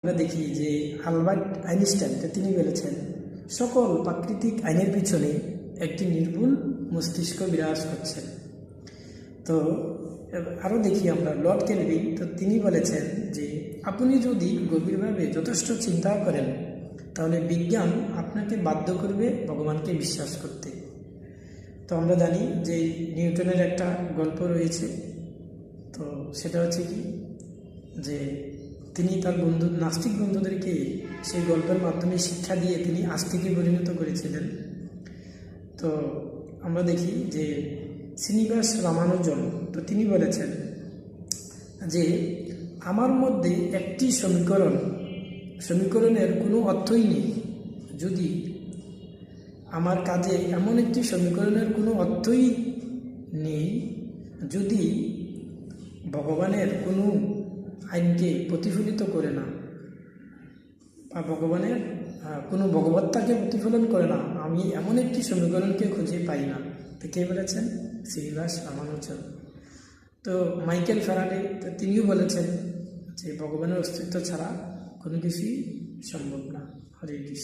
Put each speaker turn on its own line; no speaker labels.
আমরা দেখি যে আলবার্ট আইনস্টাইন তিনি বলেছেন সকল প্রাকৃতিক আইনের পিছনে একটি নির্ভুল মস্তিষ্ক বিরাজ করছে। তো আরও দেখি আমরা লর্ড কেলভিন, তো তিনি বলেছেন যে আপনি যদি গভীরভাবে যথেষ্ট চিন্তা করেন তাহলে বিজ্ঞান আপনাকে বাধ্য করবে ভগবানকে বিশ্বাস করতে। তো আমরা জানি যে নিউটনের একটা গল্প রয়েছে, তো সেটা হচ্ছে কি যে তিনি তার নাস্তিক বন্ধুদেরকে সেই গল্পের মাধ্যমে শিক্ষা দিয়ে তিনি আস্তিকে পরিণত করেছিলেন। তো আমরা দেখি যে শ্রীনিবাস রামানুজন, তো তিনি বলেছেন যে আমার মধ্যে একটি সমীকরণের কোনো অর্থই নেই যদি আমার কাজে এমন একটি সমীকরণের কোনো অর্থই নেই যদি ভগবানের কোনো আইনকে প্রতিফলিত করে না বা ভগবানের কোনো ভগবত্তাকে প্রতিফলন করে না, আমি এমন একটি সমীকরণকে খুঁজে পাই না। তো কে বলেছেন? শ্রীনিবাস রামানুজন। তো মাইকেল ফ্যারাডে, তো তিনিও বলেছেন যে ভগবানের অস্তিত্ব ছাড়া কোনো কিছুই সম্ভব না। হরে কৃষ্ণ।